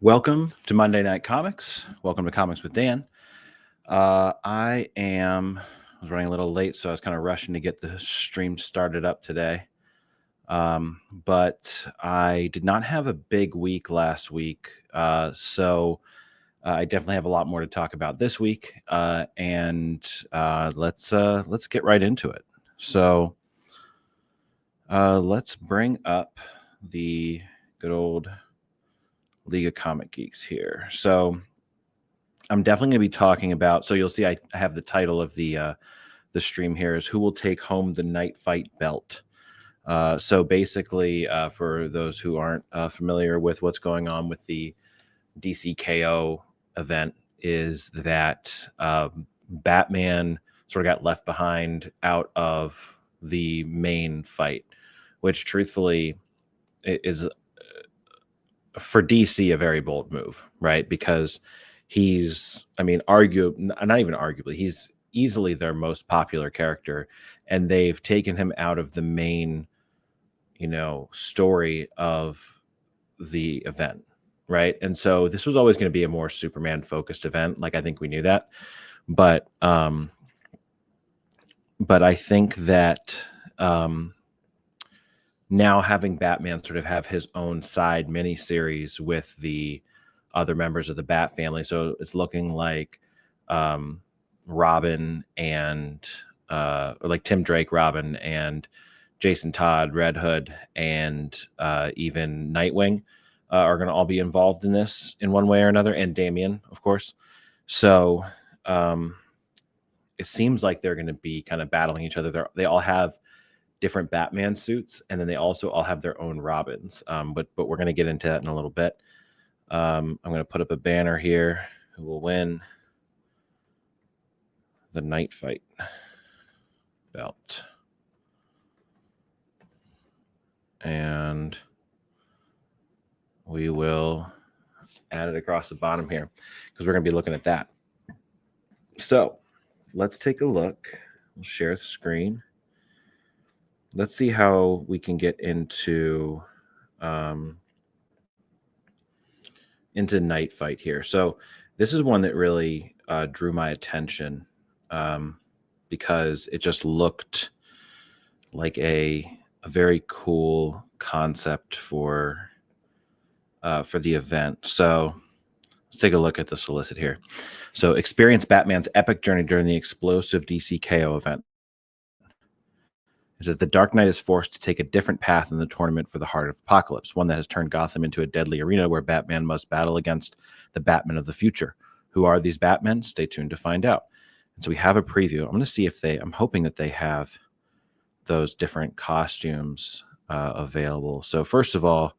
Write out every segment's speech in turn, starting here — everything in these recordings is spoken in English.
Welcome to Monday Night Comics. Welcome to Comics with Dan. I was running a little late, so I was kind of rushing to get the stream started up today. But I did not have a big week last week, so I definitely have a lot more to talk about this week. And let's get right into it. So let's bring up the good old League of Comic Geeks here. So I'm definitely going to be talking about. So you'll see I have the title of the stream here is "Who Will Take Home the Knightfight Belt." So basically, for those who aren't familiar with what's going on with the DCKO event, is that Batman sort of got left behind out of the main fight, which truthfully is for DC a very bold move, right? Because he's, not even arguably, he's easily their most popular character, and they've taken him out of the main, story of the event, right? And so this was always going to be a more Superman focused event. Like, I think we knew that, but I think that now having Batman sort of have his own side miniseries with the other members of the Bat family. So it's looking like Robin and or like Tim Drake, Robin, and Jason Todd, Red Hood, and even Nightwing are going to all be involved in this in one way or another, and Damian, of course. So it seems like they're going to be kind of battling each other. They all have different Batman suits, and then they also all have their own Robins. But we're going to get into that in a little bit. I'm going to put up a banner here. Who will win the Knightfight belt? And we will add it across the bottom here because we're going to be looking at that. So let's take a look. We'll share the screen. Let's see how we can get into Knightfight here. So this is one that really drew my attention because it just looked like a very cool concept for the event. So let's take a look at the solicit here. So experience Batman's epic journey during the explosive DCKO event. It says the Dark Knight is forced to take a different path in the tournament for the Heart of Apocalypse, one that has turned Gotham into a deadly arena where Batman must battle against the Batmen of the future. Who are these Batmen? Stay tuned to find out. And so we have a preview. I'm going to see if I'm hoping that they have those different costumes available. So first of all,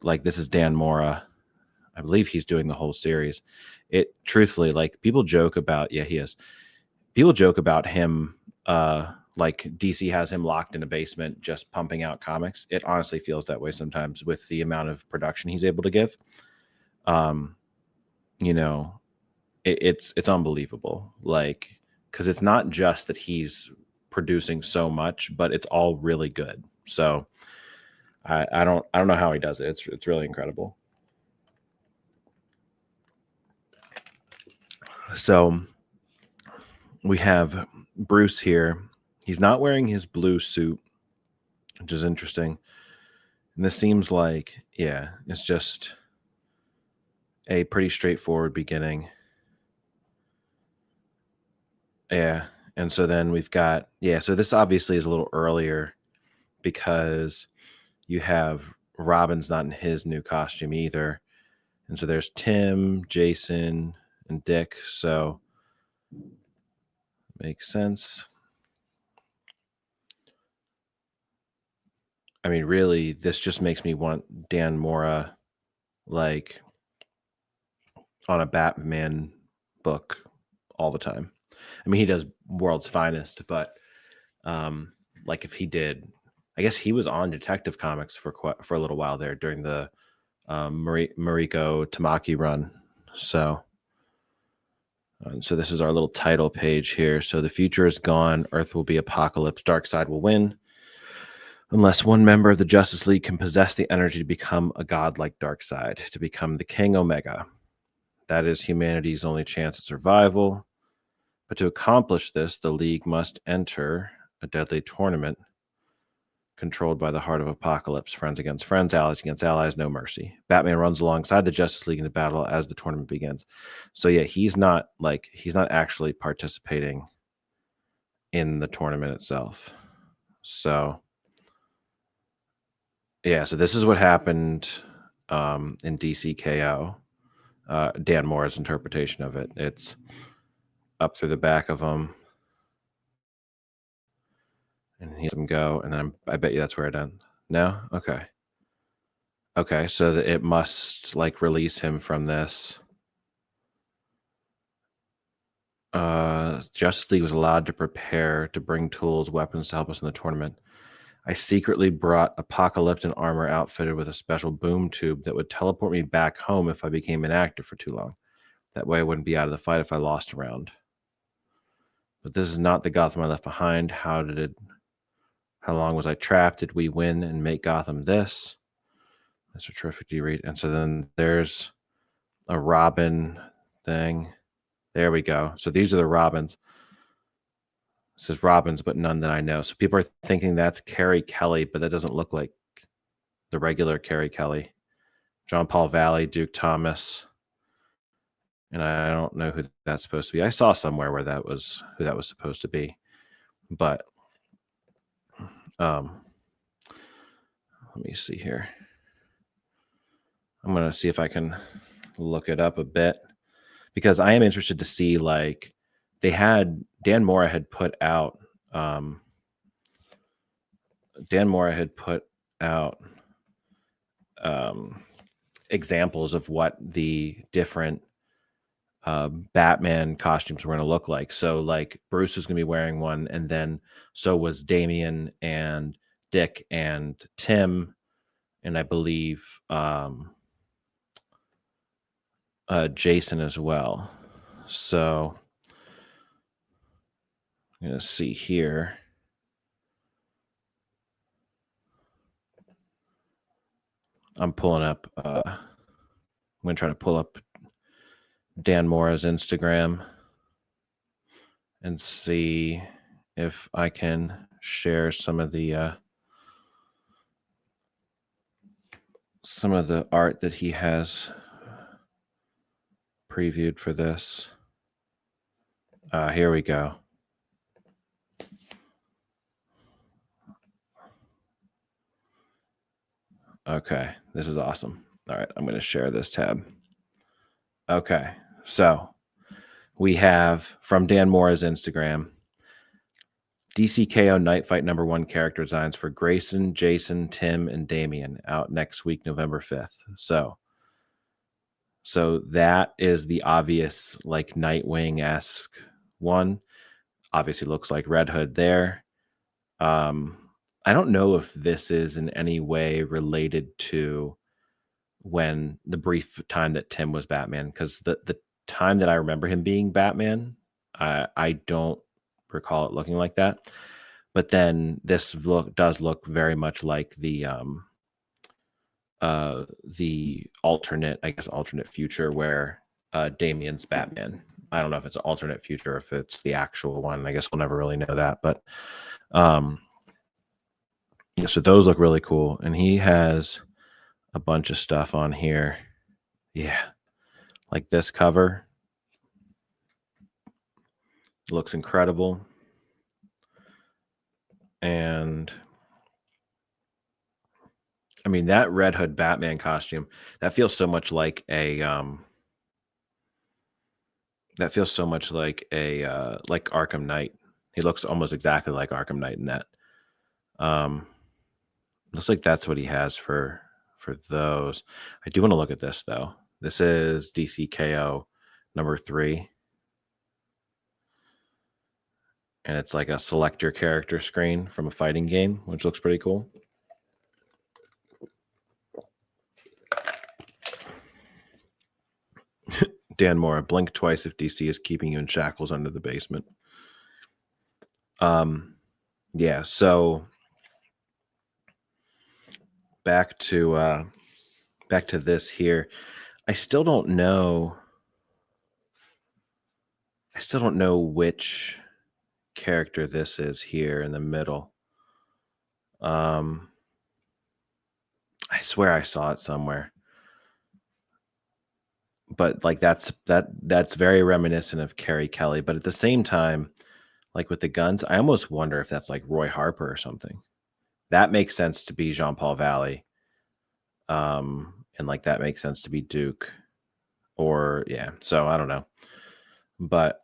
like this is Dan Mora. I believe he's doing the whole series. It truthfully, like people joke about, he is. People joke about him, like DC has him locked in a basement just pumping out comics. It honestly feels that way sometimes with the amount of production he's able to give. It's unbelievable. Like, because it's not just that he's producing so much, but it's all really good. So I don't know how he does it. It's really incredible. So we have Bruce here. He's not wearing his blue suit, which is interesting. And this seems like, it's just a pretty straightforward beginning. Yeah. And so then we've got, so this obviously is a little earlier because you have Robin's not in his new costume either. And so there's Tim, Jason, and Dick. So makes sense. I mean, really, this just makes me want Dan Mora, like, on a Batman book all the time. I mean, he does World's Finest, but like if he did, I guess he was on Detective Comics for a little while there during the Mariko Tamaki run. So this is our little title page here. So the future is gone. Earth will be apocalypse. Darkseid will win. Unless one member of the Justice League can possess the energy to become a god like Darkseid, to become the King Omega. That is humanity's only chance at survival. But to accomplish this, the League must enter a deadly tournament controlled by the Heart of Apocalypse. Friends against friends, allies against allies, no mercy. Batman runs alongside the Justice League in the battle as the tournament begins. So yeah, he's not actually participating in the tournament itself. So yeah, so this is what happened in DCKO. Dan Moore's interpretation of it. It's up through the back of him, and he lets him go, and then I bet you that's where it ends. No? Okay. Okay, so it must like release him from this. Justice League was allowed to prepare to bring tools, weapons to help us in the tournament. I secretly brought Apocalyptic armor outfitted with a special boom tube that would teleport me back home if I became inactive for too long. That way I wouldn't be out of the fight if I lost a round. But this is not the Gotham I left behind. How long was I trapped? Did we win and make Gotham this? Mr. Terrific, do you read? And so then there's a Robin thing. There we go. So these are the Robins. It says Robins, but none that I know. So people are thinking that's Carrie Kelly, but that doesn't look like the regular Carrie Kelly. John Paul Valley, Duke Thomas. And I don't know who that's supposed to be. I saw somewhere where that was who that was supposed to be. But let me see here. I'm going to see if I can look it up a bit, because I am interested to see, like, Dan Mora had put out examples of what the different Batman costumes were going to look like. So like Bruce is going to be wearing one, and then so was Damian and Dick and Tim, and I believe Jason as well. So I'm going to see here. I'm pulling up, I'm going to try to pull up Dan Mora's Instagram and see if I can share some of the art that he has previewed for this. Here we go. Okay, this is awesome. All right, I'm going to share this tab. Okay, so we have from Dan Mora's Instagram, DCKO Knightfight #1 character designs for Grayson, Jason, Tim, and Damian out next week, November 5th. So that is the obvious, like, Nightwing-esque one. Obviously looks like Red Hood there. I don't know if this is in any way related to when the brief time that Tim was Batman, because the time that I remember him being Batman, I don't recall it looking like that. But then this does look very much like the alternate future where Damian's Batman. I don't know if it's an alternate future, if it's the actual one. I guess we'll never really know that. But yeah, so those look really cool. And he has a bunch of stuff on here. Yeah. Like this cover. Looks incredible. And I mean, that Red Hood Batman costume, that feels so much like a like Arkham Knight. He looks almost exactly like Arkham Knight in that. Looks like that's what he has for those. I do want to look at this though. This is DCKO #3. And it's like a select your character screen from a fighting game, which looks pretty cool. Dan Mora, blink twice if DC is keeping you in shackles under the basement. Yeah, so back to this here. I still don't know. I still don't know which character this is here in the middle. Um, I swear I saw it somewhere, but like that's very reminiscent of Carrie Kelly. But at the same time, like with the guns, I almost wonder if that's like Roy Harper or something. That makes sense to be Jean Paul Valley, and like that makes sense to be Duke, or yeah. So I don't know, but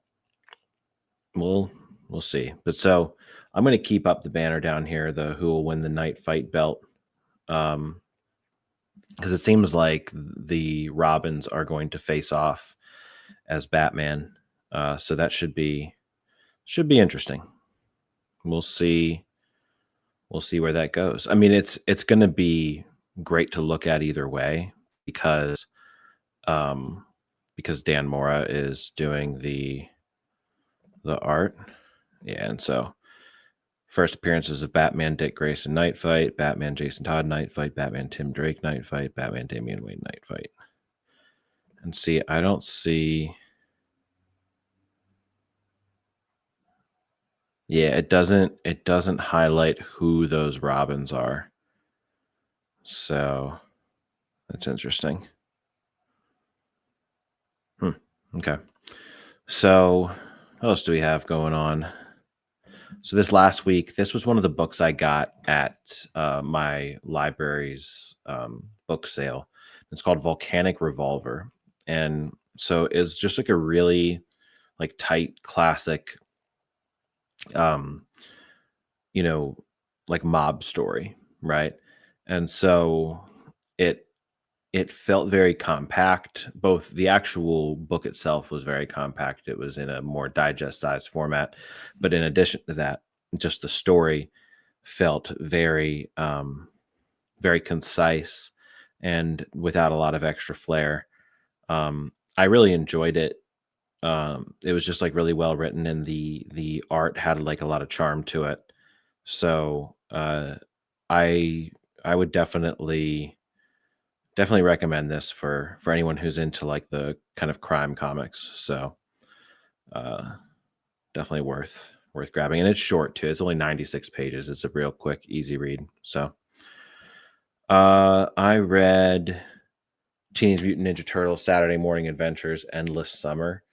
we'll we'll see. But so I'm going to keep up the banner down here, the who will win the night fight belt, because it seems like the Robins are going to face off as Batman. So that should be interesting. We'll see. We'll see where that goes. I mean, it's going to be great to look at either way um, because Dan Mora is doing the art. Yeah, and so first appearances of Batman Dick Grayson Night Fight, Batman Jason Todd Night Fight, Batman Tim Drake Night Fight, Batman Damian Wayne Night Fight. And see, I don't see. Yeah, it doesn't highlight who those Robins are. So that's interesting. Okay. So what else do we have going on? So this last week, this was one of the books I got at my library's book sale. It's called Volcanic Revolver, and so it's just like a really like tight classic, um, you know, like mob story, right? And so it it felt very compact. Both the actual book itself was very compact. It was in a more digest sized format, but in addition to that, just the story felt very concise and without a lot of extra flair. I really enjoyed it. It was just like really well written, and the art had like a lot of charm to it. So I I would definitely recommend this for anyone who's into like the kind of crime comics. So uh, definitely worth grabbing, and it's short too. It's only 96 pages. It's a real quick, easy read. So I read Teenage Mutant Ninja Turtles Saturday Morning Adventures Endless Summer.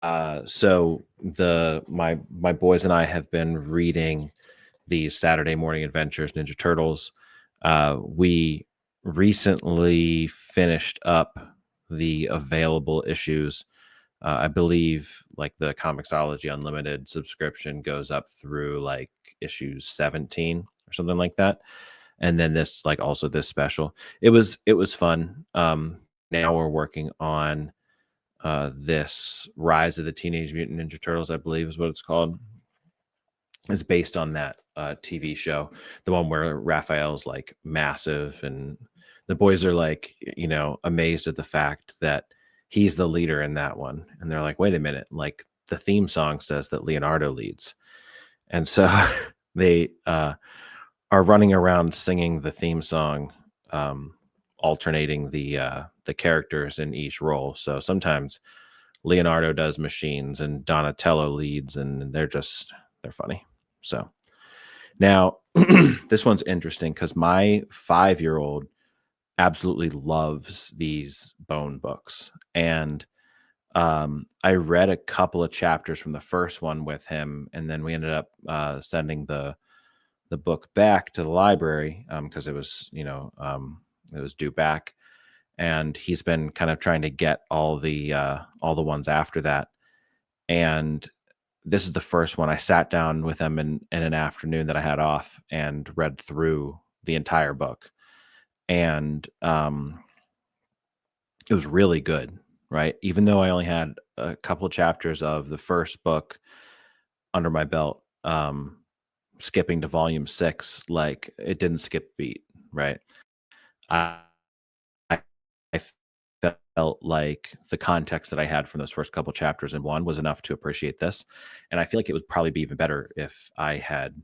So the my boys and I have been reading these Saturday Morning Adventures Ninja Turtles. We recently finished up the available issues. I believe like the Comixology Unlimited subscription goes up through like issues 17 or something like that. And then this like also this special. It was fun. Now we're working on this Rise of the Teenage Mutant Ninja Turtles, I believe is what it's called, is based on that TV show, the one where Raphael's like massive and the boys are like, amazed at the fact that he's the leader in that one. And they're like, wait a minute, like the theme song says that Leonardo leads. And so they are running around singing the theme song, alternating the characters in each role. So sometimes Leonardo does machines and Donatello leads, and they're funny. So now this one's interesting because my 5-year-old absolutely loves these Bone books. And I read a couple of chapters from the first one with him, and then we ended up sending the book back to the library because it was due back, and he's been kind of trying to get all the ones after that. And this is the first one I sat down with him in an afternoon that I had off and read through the entire book. And it was really good, right? Even though I only had a couple of chapters of the first book under my belt, skipping to volume 6, like it didn't skip a beat, right? I, I I felt like the context that I had from those first couple chapters in one was enough to appreciate this. And I feel like it would probably be even better if I had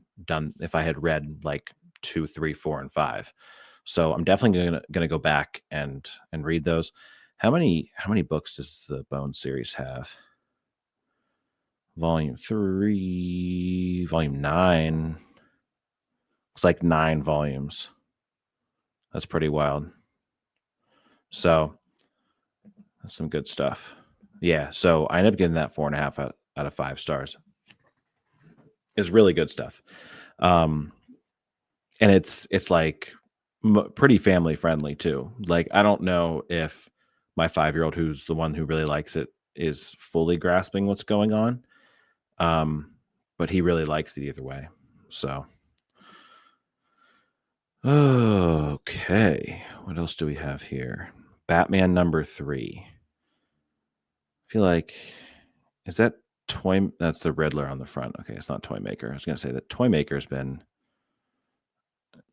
read like 2, 3, 4, and 5. So I'm definitely gonna go back and read those. How many books does the Bone series have? Volume 3, volume 9. It's like 9 volumes. That's pretty wild. So that's some good stuff. Yeah. So I ended up getting that 4.5 out of 5 stars. It's really good stuff. Um, and it's like pretty family friendly too. Like I don't know if my 5-year-old, who's the one who really likes it, is fully grasping what's going on. Um, but he really likes it either way. So okay, what else do we have here? Batman number 3. I feel like is that toy? That's the Riddler on the front. Okay, it's not Toy Maker. I was gonna say that Toy Maker's been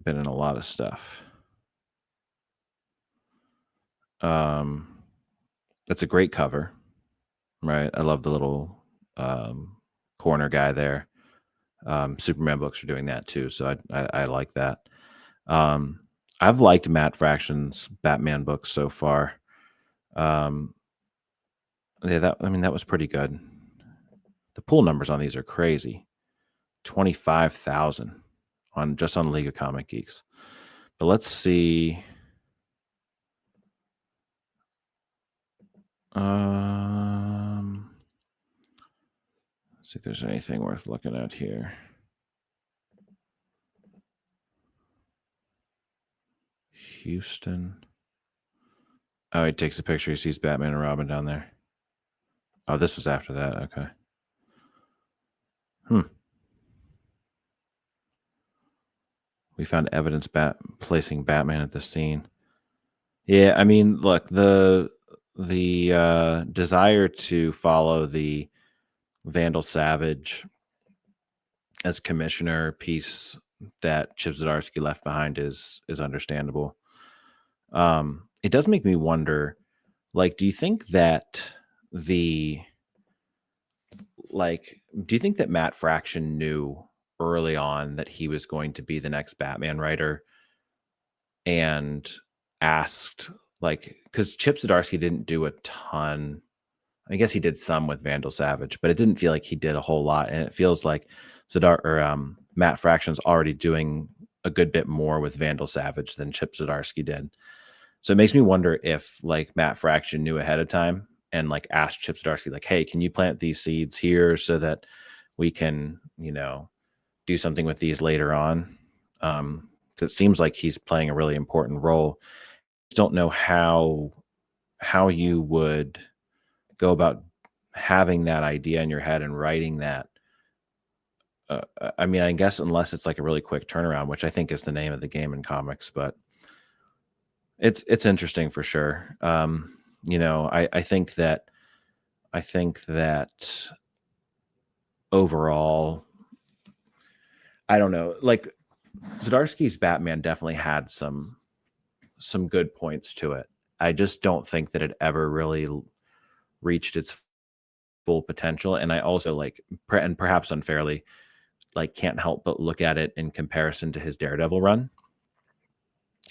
in a lot of stuff. Um, that's a great cover, right? I love the little corner guy there. Superman books are doing that too, so I like that. Um, I've liked Matt Fraction's Batman books so far. Um, yeah, that was pretty good. The pull numbers on these are crazy. 25,000 on just on League of Comic Geeks. But let's see. Let's see if there's anything worth looking at here. Houston. Oh, he takes a picture. He sees Batman and Robin down there. Oh, this was after that. Okay. We found evidence placing Batman at the scene. Yeah, I mean, look, the desire to follow the Vandal Savage as commissioner piece that Chip Zdarsky left behind is understandable. It does make me wonder, like, do you think that Matt Fraction knew early on that he was going to be the next Batman writer and asked, like, because Chip Zdarsky didn't do a ton. I guess he did some with Vandal Savage, but it didn't feel like he did a whole lot. And it feels like Matt Fraction's already doing a good bit more with Vandal Savage than Chip Zdarsky did. So it makes me wonder if like Matt Fraction knew ahead of time and like asked Chip Zdarsky, like, hey, can you plant these seeds here so that we can, do something with these later on? It seems like he's playing a really important role. I don't know how you would go about having that idea in your head and writing that. I mean, I guess unless it's like a really quick turnaround, which I think is the name of the game in comics, but it's interesting for sure. I think that overall, I don't know, like Zdarsky's Batman definitely had some good points to it. I just don't think that it ever really reached its full potential. And I also and perhaps unfairly, like can't help but look at it in comparison to his Daredevil run.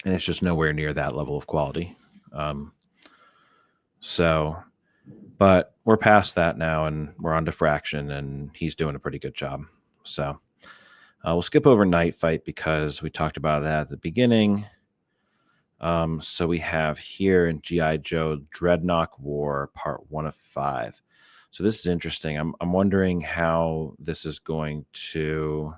And it's just nowhere near that level of quality. But we're past that now and we're on to Fraction and he's doing a pretty good job. So we'll skip over Knightfight because we talked about that at the beginning. So we have here in G.I. Joe Dreadnought War Part 1 of 5. So this is interesting. I'm wondering how this is going to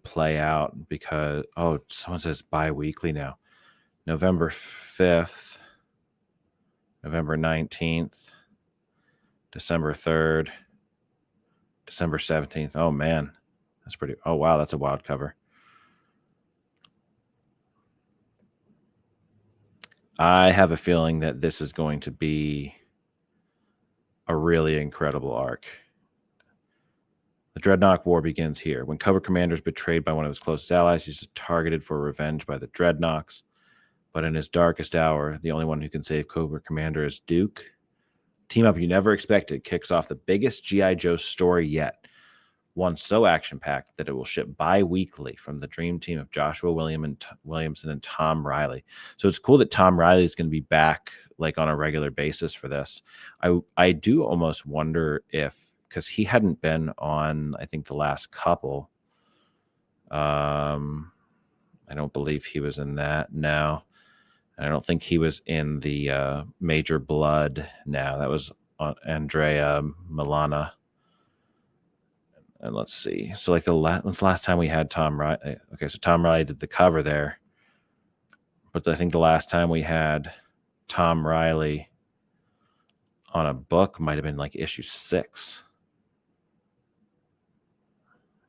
play out because someone says bi-weekly now. November 5th, November 19th, December 3rd, December 17th. Oh man, oh wow, that's a wild cover. I have a feeling that this is going to be a really incredible arc. The Dreadnought War begins here. When Cobra Commander is betrayed by one of his closest allies, he's targeted for revenge by the Dreadnoks. But in his darkest hour, the only one who can save Cobra Commander is Duke. Team up you never expected kicks off the biggest G.I. Joe story yet. one so action-packed that it will ship bi-weekly from the dream team of Joshua Williamson and Tom Riley. So it's cool that Tom Riley is going to be back like on a regular basis for this. I do almost wonder if, because he hadn't been on, I think, the last couple. I don't believe he was in that. No. I don't think he was in the Major Blood now. That was Andrea Milana. And let's see. So like when's the last time we had Tom Riley? Okay, so Tom Riley did the cover there. But I think the last time we had Tom Riley on a book might have been like issue 6.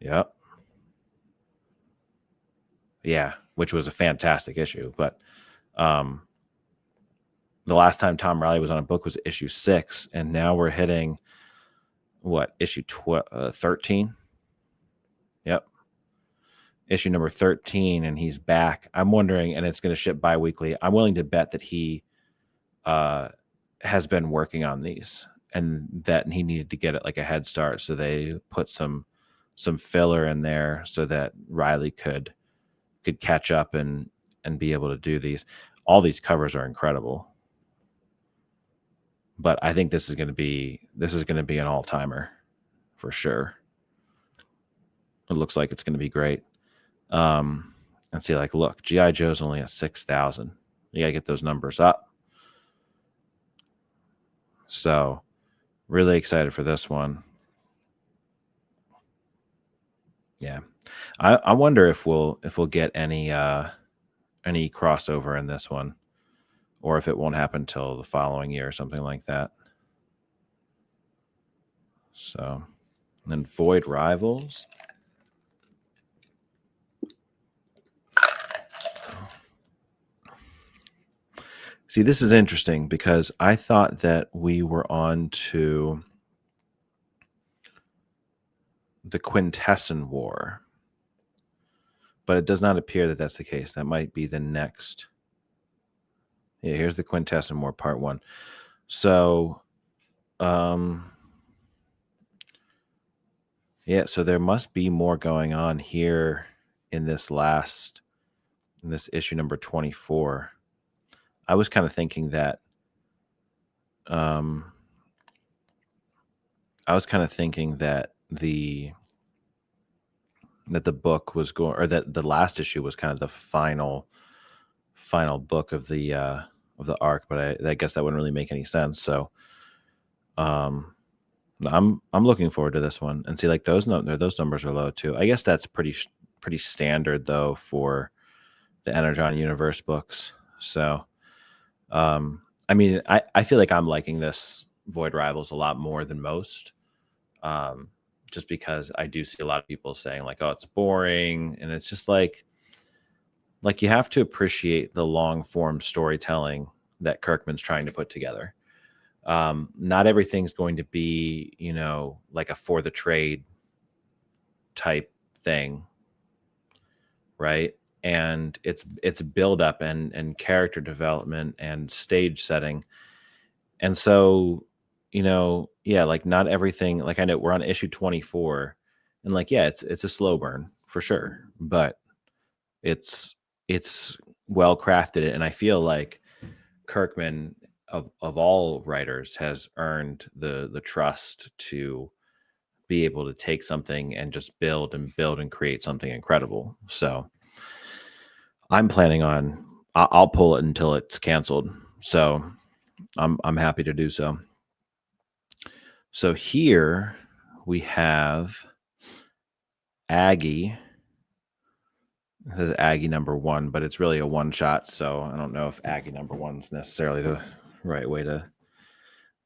Yep. Yeah, which was a fantastic issue. But the last time Tom Riley was on a book was issue 6, and now we're hitting what, issue 13? Yep. Issue number 13, and he's back. I'm wondering, and it's going to ship bi-weekly. I'm willing to bet that he has been working on these, and that he needed to get it like a head start. So they put some filler in there so that Riley could catch up and be able to do these. All these covers are incredible. But I think this is going to be an all-timer for sure. It looks like it's going to be great. And see, like, look, G.I. Joe's only at 6,000. You got to get those numbers up. So really excited for this one. Yeah. I wonder if we'll get any crossover in this one, or if it won't happen till the following year or something like that. So, and then Void Rivals. See, this is interesting because I thought that we were on to the Quintesson War, but it does not appear that that's the case. That might be the next. Yeah, here's the Quintesson War Part 1. So, yeah, so there must be more going on here in this issue number 24. I was kind of thinking that the book was going, or that the last issue was kind of the final book of the arc, but I guess that wouldn't really make any sense. So I'm looking forward to this one. And see, like, those numbers are low too. I guess that's pretty standard though for the Energon Universe books. So I mean, I feel like I'm liking this Void Rivals a lot more than most, just because I do see a lot of people saying like, oh, it's boring. And it's just like you have to appreciate the long form storytelling that Kirkman's trying to put together. Not everything's going to be, like a for the trade type thing, right? And it's build up and character development and stage setting. And so, yeah, like not everything, like I know we're on issue 24, and like, yeah, it's a slow burn for sure, but it's well crafted. And I feel like Kirkman of all writers has earned the trust to be able to take something and just build and create something incredible. So I'm planning on, I'll pull it until it's canceled. So I'm happy to do so. So here we have Aggie. It says Aggie number 1, but it's really a one shot. So I don't know if Aggie number 1's necessarily the right way to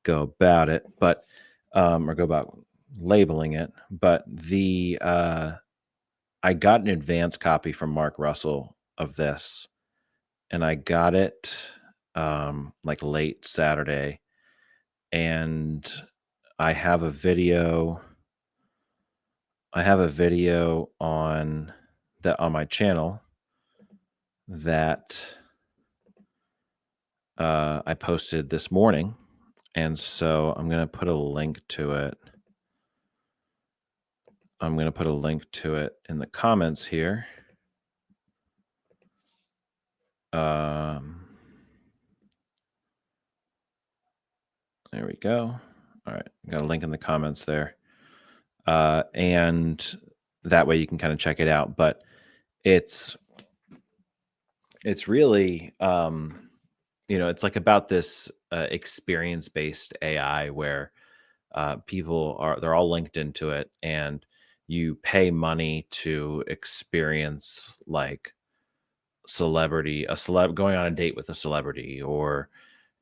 go about it, but or go about labeling it. But I got an advance copy from Mark Russell of this, and I got it like late Saturday, and I have a video on my channel that I posted this morning, and so I'm going to put a link to it. I'm going to put a link to it in the comments here. There we go. All right, got a link in the comments there, and that way you can kind of check it out. But it's really it's like about this experience based AI where they're all linked into it, and you pay money to experience like a celeb going on a date with a celebrity, or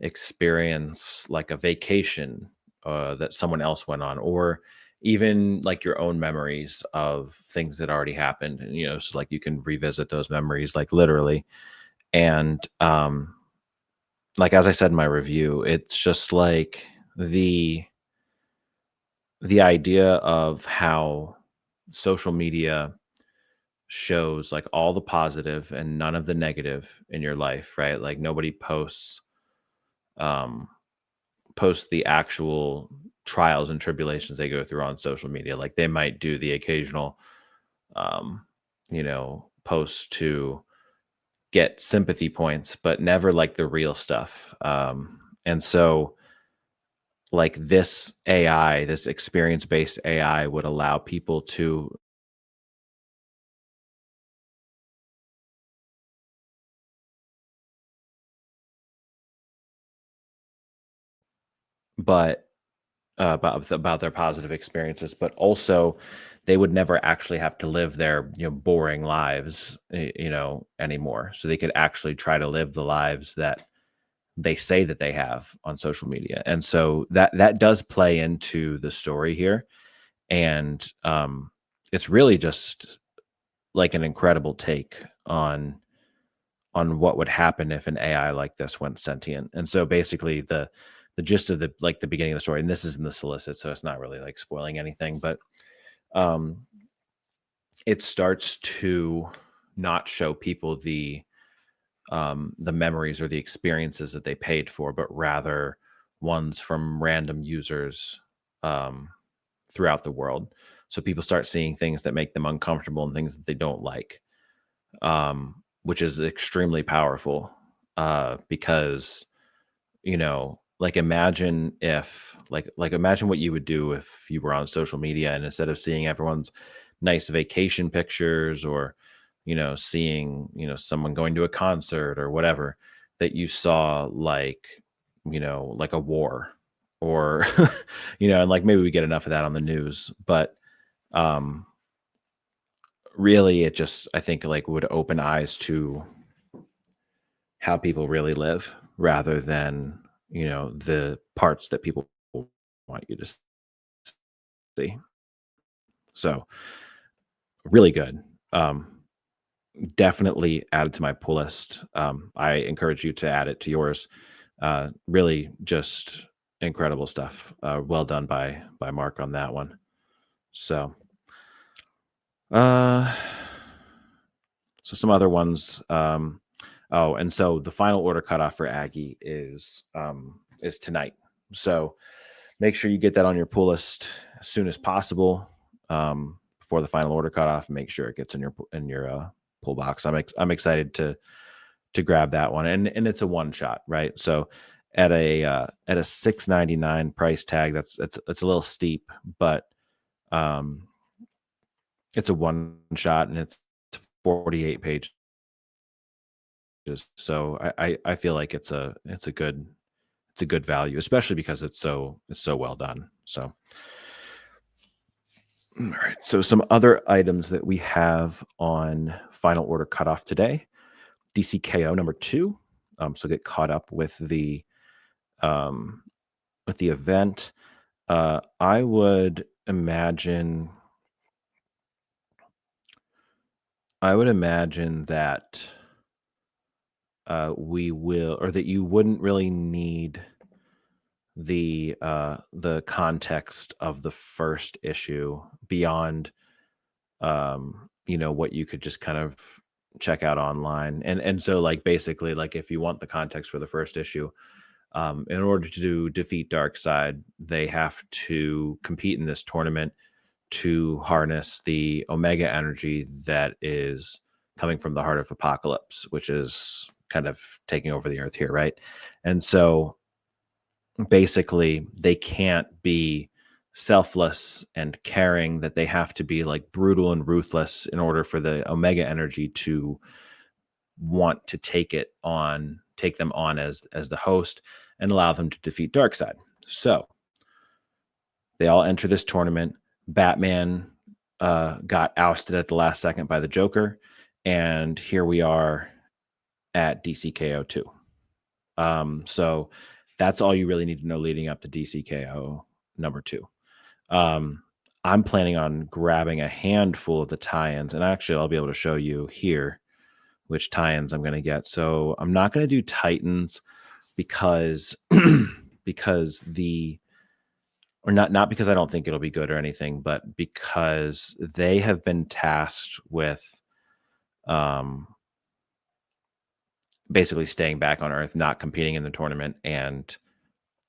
experience like a vacation that someone else went on, or even like your own memories of things that already happened, and so like you can revisit those memories like literally. And like as I said in my review, it's just like the idea of how social media shows like all the positive and none of the negative in your life, right? Like nobody um posts the actual trials and tribulations they go through on social media. Like they might do the occasional um post to get sympathy points, but never like the real stuff. And so like this experience based AI would allow people to, but about their positive experiences, but also they would never actually have to live their boring lives anymore. So they could actually try to live the lives that they say that they have on social media. And so that does play into the story here. And it's really just like an incredible take on what would happen if an AI like this went sentient. And so basically the gist of the beginning of the story, and this is in the solicit, so it's not really like spoiling anything, but um it starts to not show people the memories or the experiences that they paid for, but rather ones from random users um throughout the world. So people start seeing things that make them uncomfortable and things that they don't like, which is extremely powerful, because like imagine if imagine what you would do if you were on social media and instead of seeing everyone's nice vacation pictures, or seeing someone going to a concert or whatever, that you saw like like a war, or and like maybe we get enough of that on the news, but um really it just, I think, like would open eyes to how people really live, rather than the parts that people want you to see. So really good. Definitely added to my pull list. I encourage you to add it to yours. Really just incredible stuff. Well done by Mark on that one. So uh some other ones. Oh, and so the final order cutoff for Aggie is tonight. So make sure you get that on your pull list as soon as possible, before the final order cutoff. Make sure it gets in your pull box. I'm excited to grab that one, and it's a one shot, right? So at a 6.99 price tag, it's a little steep, but um, it's a one shot, and it's 48 pages. So I feel like it's a good value, especially because it's so well done. So all right. So some other items that we have on final order cutoff today: DCKO number two. So get caught up um, with the event. I would imagine. I would imagine that we will, or that you wouldn't really need the context of the first issue beyond what you could just kind of check out online. And so like basically, like if you want the context for the first issue, in order to defeat Darkseid, they have to compete in this tournament to harness the Omega energy that is coming from the heart of Apocalypse, which is kind of taking over the earth here, right? And so basically they can't be selfless and caring, that they have to be like brutal and ruthless in order for the Omega energy to want to take them on as the host and allow them to defeat Darkseid. So they all enter this tournament. Batman got ousted at the last second by the Joker, and here we are at DCKO 2. So that's all you really need to know leading up to DCKO number 2. I'm planning on grabbing a handful of the tie-ins, and actually I'll be able to show you here which tie-ins I'm going to get. So I'm not going to do Titans because because not because I don't think it'll be good or anything, but because they have been tasked with basically staying back on Earth, not competing in the tournament, and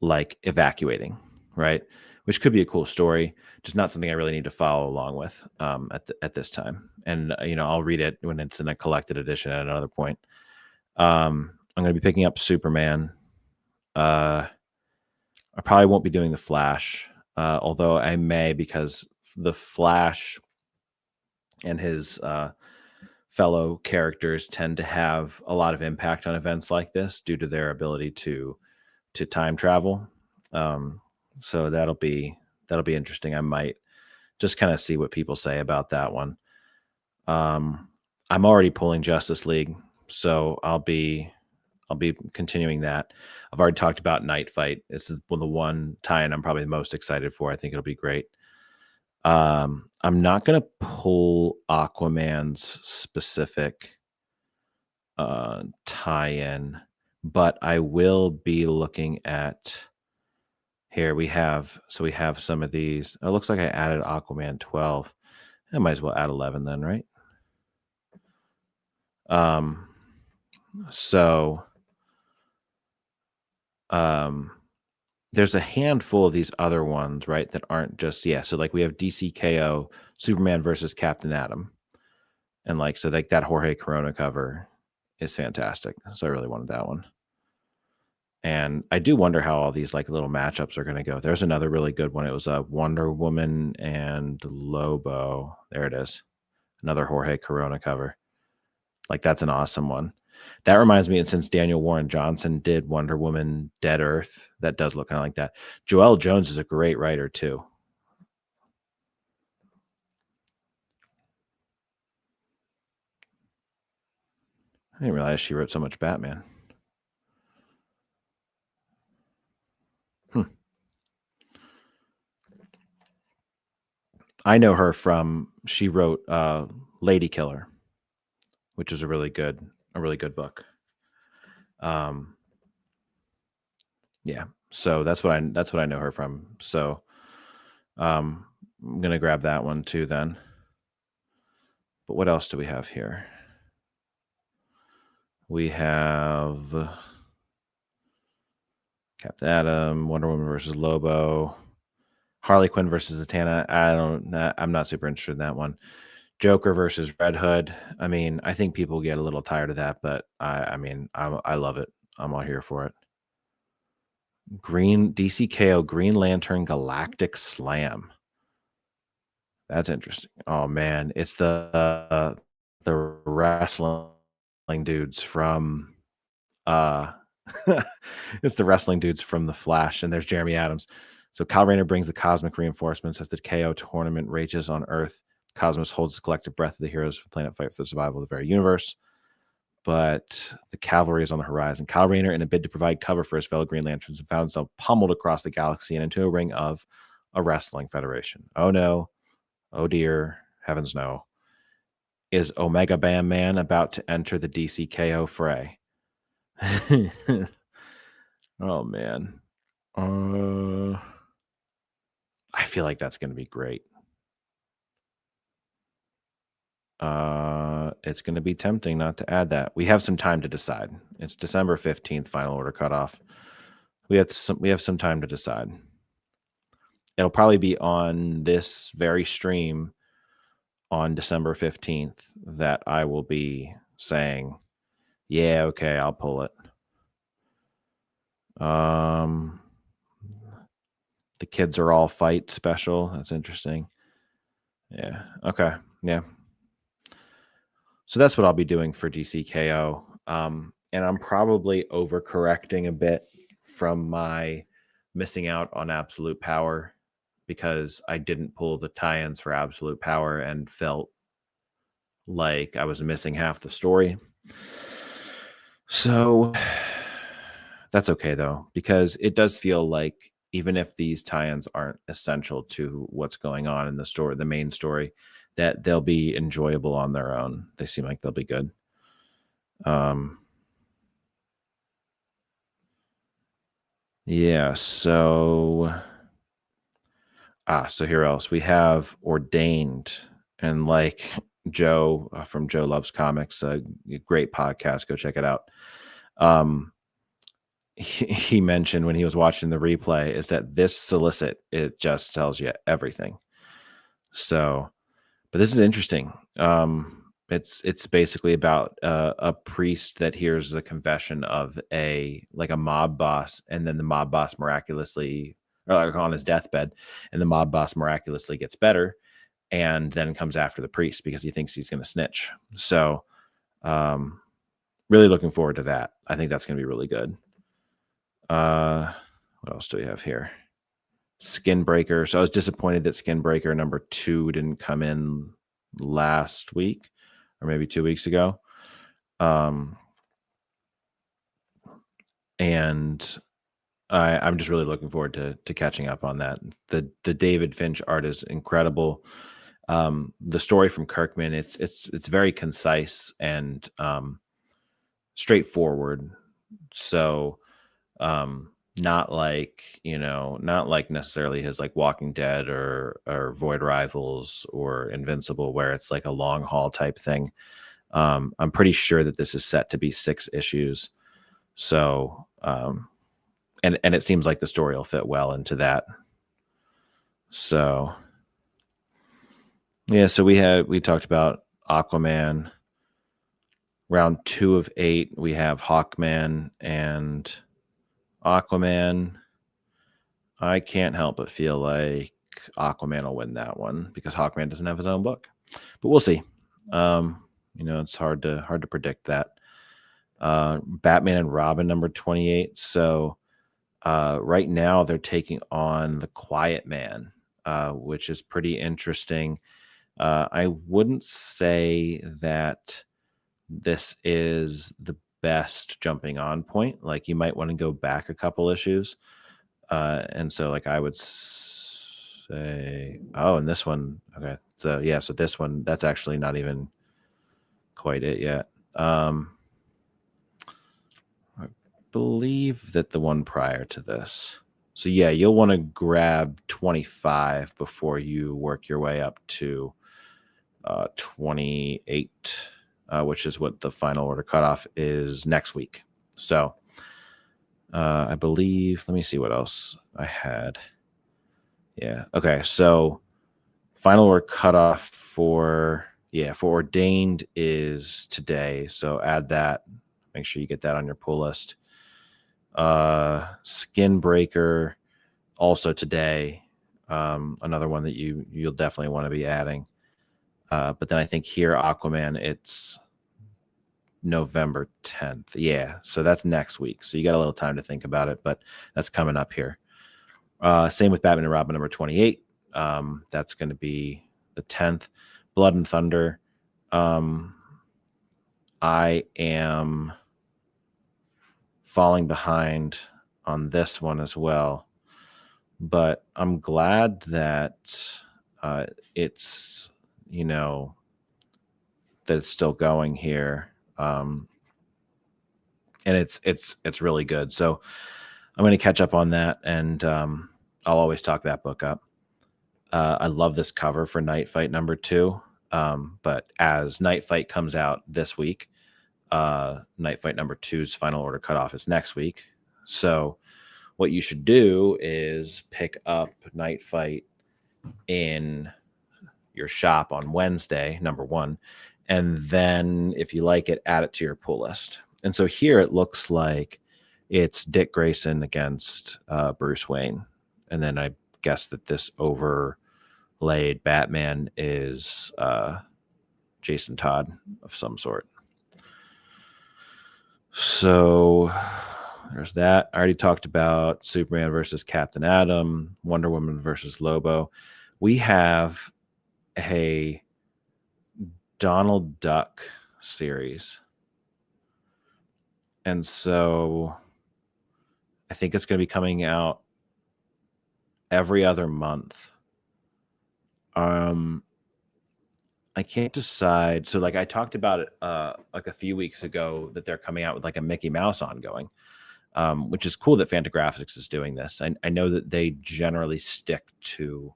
like evacuating, right? Which could be a cool story, just not something I really need to follow along with at this time. And I'll read it when it's in a collected edition at another point. I'm going to be picking up Superman. I probably won't be doing the Flash, although I may, because the Flash and his fellow characters tend to have a lot of impact on events like this due to their ability to time travel. So that'll be interesting. I might just kind of see what people say about that one. I'm already pulling Justice League, so I'll be continuing that. I've already talked about Knightfight. This is the one tie-in I'm probably the most excited for. I think it'll be great. I'm not going to pull Aquaman's specific tie-in, but I will be looking at here. We have some of these. It looks like I added Aquaman 12. I might as well add 11 then, right? There's a handful of these other ones, right, that aren't just, so like we have DCKO Superman versus Captain Atom, and like, so like that Jorge Corona cover is fantastic, so I really wanted that one. And I do wonder how all these like little matchups are going to go. There's another really good one. It was Wonder Woman and Lobo. There it is, another Jorge Corona cover. Like, that's an awesome one. That reminds me, and since Daniel Warren Johnson did Wonder Woman Dead Earth, that does look kind of like that. Joelle Jones is a great writer too. I didn't realize she wrote so much Batman. I know her from, she wrote Lady Killer, which is a really good book. Yeah, so that's what I know her from. So I'm gonna grab that one too then. But what else do we have here? We have Captain Atom, Wonder Woman versus Lobo, Harley Quinn versus Zatanna. I'm not super interested in that one. Joker versus Red Hood. I mean, I think people get a little tired of that, but I love it. I'm all here for it. DCKO Green Lantern Galactic Slam. That's interesting. Oh man, it's the wrestling dudes from it's the wrestling dudes from The Flash, and there's Jeremy Adams. So Kyle Rayner brings the cosmic reinforcements as the KO tournament rages on Earth. Cosmos holds the collective breath of the heroes of the planet fight for the survival of the very universe. But the cavalry is on the horizon. Kyle Rayner, in a bid to provide cover for his fellow Green Lanterns, found himself pummeled across the galaxy and into a ring of a wrestling federation. Oh no. Oh dear. Heavens no. Is Omega Bam Man about to enter the DCKO fray? Oh man. I feel like that's going to be great. It's going to be tempting not to add that. We have some time to decide. It's December 15th, final order cutoff. We have some time to decide. it'll probably be on this very stream on December 15th that I will be saying, yeah, okay, I'll pull it. The kids are all fight special. That's interesting. Yeah. Okay. Yeah. So that's what I'll be doing for DCKO. And I'm probably overcorrecting a bit from my missing out on Absolute Power because I didn't pull the tie-ins for Absolute Power and felt like I was missing half the story. So that's okay though, because it does feel like even if these tie-ins aren't essential to what's going on in the story, the main story, that they'll be enjoyable on their own. They seem like they'll be good. Yeah, so so here else we have Ordained, and like Joe from Joe Loves Comics, a great podcast. Go check it out. He mentioned when he was watching the replay is that this solicit, it just tells you everything. So, but this is interesting. It's basically about a priest that hears the confession of a mob boss, and then the mob boss miraculously, or like on his deathbed, and the mob boss miraculously gets better, and then comes after the priest because he thinks he's going to snitch. So, really looking forward to that. I think that's going to be really good. What else do we have here? Skinbreaker. So I was disappointed that Skinbreaker number 2 didn't come in last week or maybe 2 weeks ago. And I'm just really looking forward to catching up on that. The David Finch art is incredible. The story from Kirkman, it's very concise and straightforward. So not like necessarily his like Walking Dead or Void Rivals or Invincible, where it's like a long haul type thing. I'm pretty sure that this is set to be 6 issues. So and it seems like the story will fit well into that. So yeah, so we talked about Aquaman. Round 2 of 8, we have Hawkman and Aquaman. I can't help but feel like Aquaman will win that one because Hawkman doesn't have his own book, but we'll see. It's hard to predict that. Batman and Robin number 28. So right now they're taking on the Quiet Man, which is pretty interesting. I wouldn't say that this is the best jumping on point. Like you might want to go back a couple issues. And so like I would say, and this one, okay. So yeah, so this one, that's actually not even quite it yet. I believe that the one prior to this. So yeah, you'll want to grab 25 before you work your way up to 28, which is what the final order cutoff is next week. So I believe, let me see what else I had. Yeah. Okay. So final order cutoff for Ordained is today. So add that. Make sure you get that on your pull list. Skinbreaker also today. Another one that you'll definitely want to be adding. But then I think here Aquaman, it's November 10th. Yeah. So that's next week. So you got a little time to think about it, but that's coming up here. Same with Batman and Robin number 28. That's going to be the 10th. Blood and Thunder. I am falling behind on this one as well, but I'm glad that it's that it's still going here. And it's really good. So I'm going to catch up on that, and I'll always talk that book up. I love this cover for Knightfight number 2. But as Knightfight comes out this week, Knightfight number 2's final order cutoff is next week. So what you should do is pick up Knightfight in your shop on Wednesday, number one, and then if you like it, add it to your pull list. And so here it looks like it's Dick Grayson against Bruce Wayne, and then I guess that this overlaid Batman is Jason Todd of some sort. So there's that. I already talked about Superman versus Captain Atom, Wonder Woman versus Lobo. We have a Donald Duck series. And so I think it's going to be coming out every other month. I can't decide. So like I talked about it like a few weeks ago that they're coming out with like a Mickey Mouse ongoing, which is cool that Fantagraphics is doing this. I know that they generally stick to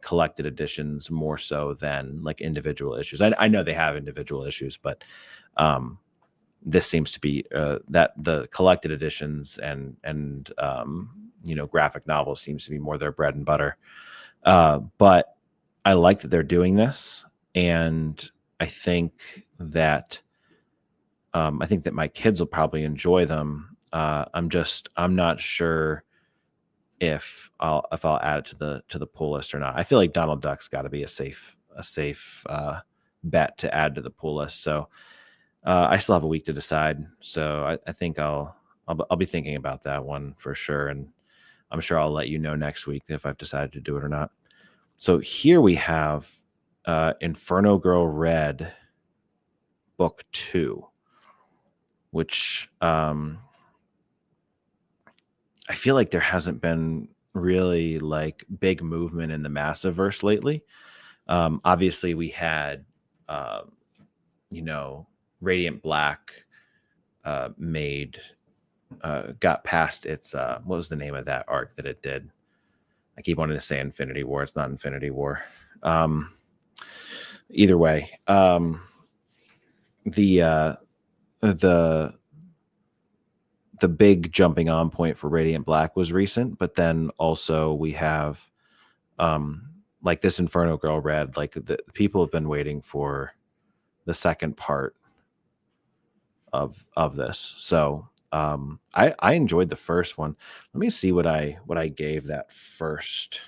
collected editions more so than like individual issues. I know they have individual issues, but this seems to be that the collected editions and graphic novels seems to be more their bread and butter. But I like that they're doing this, and I think that my kids will probably enjoy them. I'm not sure if I'll add it to the pull list or not. I feel like Donald Duck's got to be a safe bet to add to the pull list. So I still have a week to decide. So I think I'll be thinking about that one for sure, and I'm sure I'll let you know next week if I've decided to do it or not. So here we have Inferno Girl Red book 2, which I feel like there hasn't been really like big movement in the Massiverse lately. Obviously we had Radiant Black got past its what was the name of that arc that it did? I keep wanting to say Infinity War. It's not Infinity War. Either way, the big jumping on point for Radiant Black was recent, but then also we have like this Inferno Girl Red. Like the people have been waiting for the second part of this. So I enjoyed the first one. Let me see what I gave that first.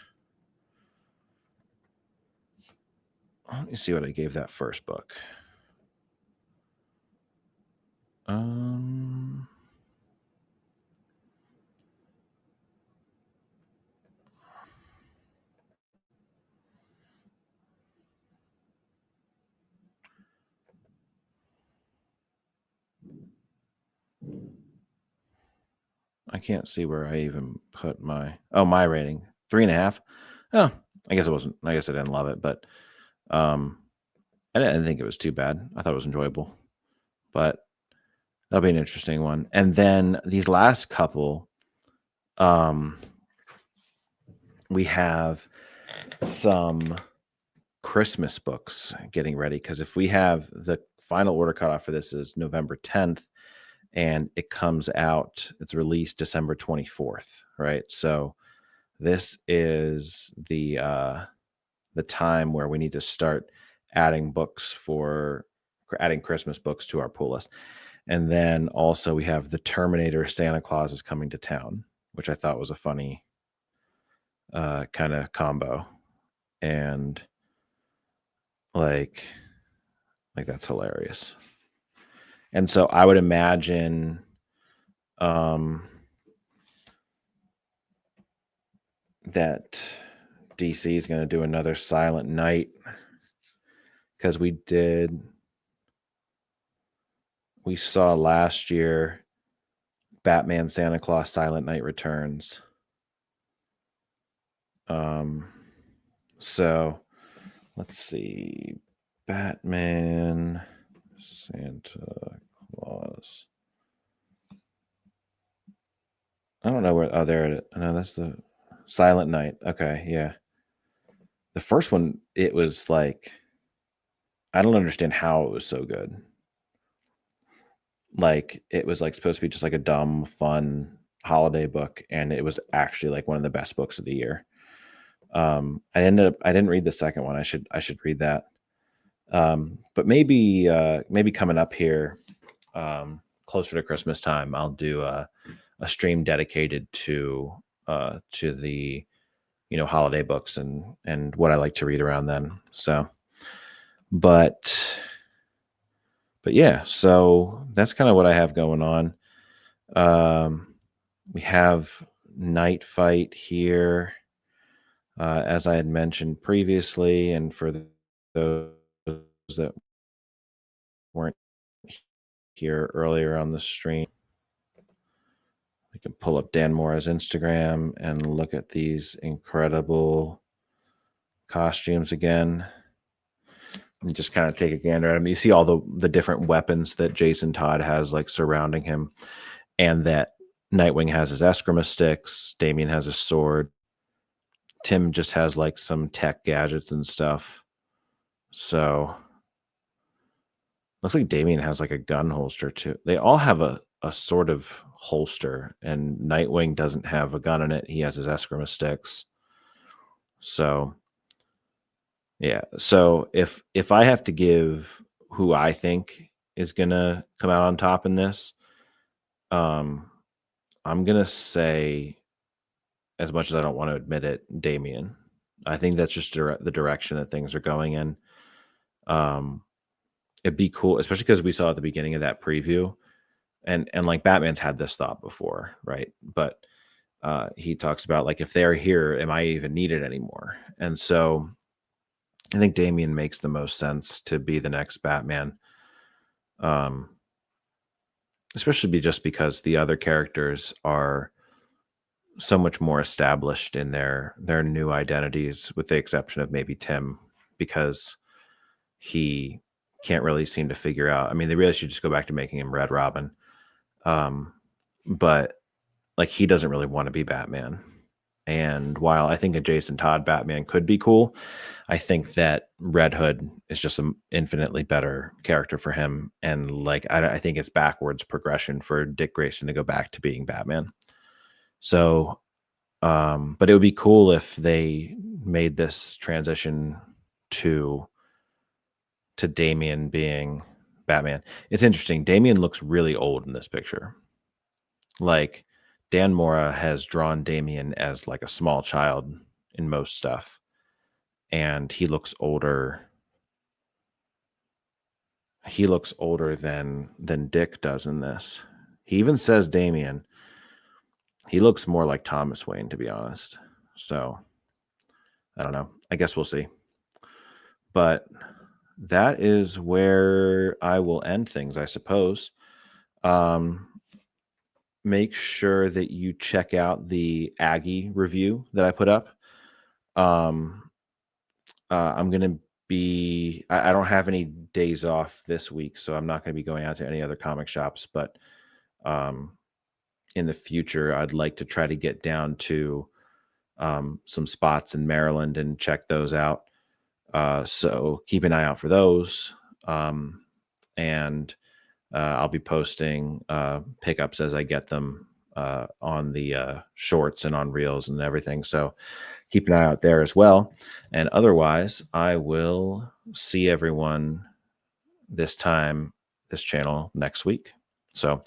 Let me see what I gave that first book. I can't see where I even put my rating 3.5. Oh, I guess it wasn't. I guess I didn't love it, but I didn't think it was too bad. I thought it was enjoyable, but that'll be an interesting one. And then these last couple, we have some Christmas books getting ready, because if we have the final order cutoff for this is November 10th, and it comes out, it's released December 24th, right? So this is the time where we need to start adding Christmas books to our pull list. And then also we have the Terminator Santa Claus is Coming to Town, which I thought was a funny kind of combo. And like that's hilarious. And so I would imagine that DC is going to do another Silent Night, because we saw last year Batman Santa Claus Silent Night Returns. So let's see, Batman Santa Claus. I don't know where. Oh, there it is. No, that's the Silent Night. Okay, yeah. The first one, it was like, I don't understand how it was so good. Like it was like supposed to be just like a dumb, fun holiday book, and it was actually like one of the best books of the year. I didn't read the second one. I should read that. But maybe coming up here, closer to Christmas time, I'll do a stream dedicated to the holiday books and what I like to read around then. So, but yeah, so that's kind of what I have going on. We have Knightfight here, as I had mentioned previously, and for those that weren't here earlier on the stream, we can pull up Dan Mora's Instagram and look at these incredible costumes again. And just kind of take a gander at them. You see all the different weapons that Jason Todd has like surrounding him, and that Nightwing has his eskrima sticks, Damian has his sword, Tim just has like some tech gadgets and stuff. So looks like Damian has like a gun holster too. They all have a sort of holster, and Nightwing doesn't have a gun in it. He has his eskrima sticks. So yeah. So if I have to give who I think is gonna come out on top in this, I'm gonna say, as much as I don't want to admit it, Damian. I think that's just the direction that things are going in. It'd be cool, especially because we saw at the beginning of that preview, and like Batman's had this thought before, right? But he talks about like, if they're here, am I even needed anymore? And so I think Damian makes the most sense to be the next Batman. Especially just because the other characters are so much more established in their new identities, with the exception of maybe Tim, because he can't really seem to figure out. I mean, they really should just go back to making him Red Robin. But like, he doesn't really want to be Batman. And while I think a Jason Todd Batman could be cool, I think that Red Hood is just an infinitely better character for him. And like, I think it's backwards progression for Dick Grayson to go back to being Batman. So, but it would be cool if they made this transition to Damian being Batman. It's interesting. Damian looks really old in this picture. Like, Dan Mora has drawn Damian as like a small child in most stuff, and he looks older. He looks older than Dick does in this. He even says Damian. He looks more like Thomas Wayne, to be honest. So I don't know. I guess we'll see. But that is where I will end things, I suppose. Make sure that you check out the Aggie review that I put up. I'm going to be, I don't have any days off this week, so I'm not going to be going out to any other comic shops, but in the future, I'd like to try to get down to some spots in Maryland and check those out. So keep an eye out for those. And I'll be posting pickups as I get them on the shorts and on reels and everything. So keep an eye out there as well. And otherwise, I will see everyone this channel next week. So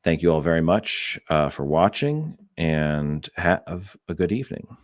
thank you all very much for watching, and have a good evening.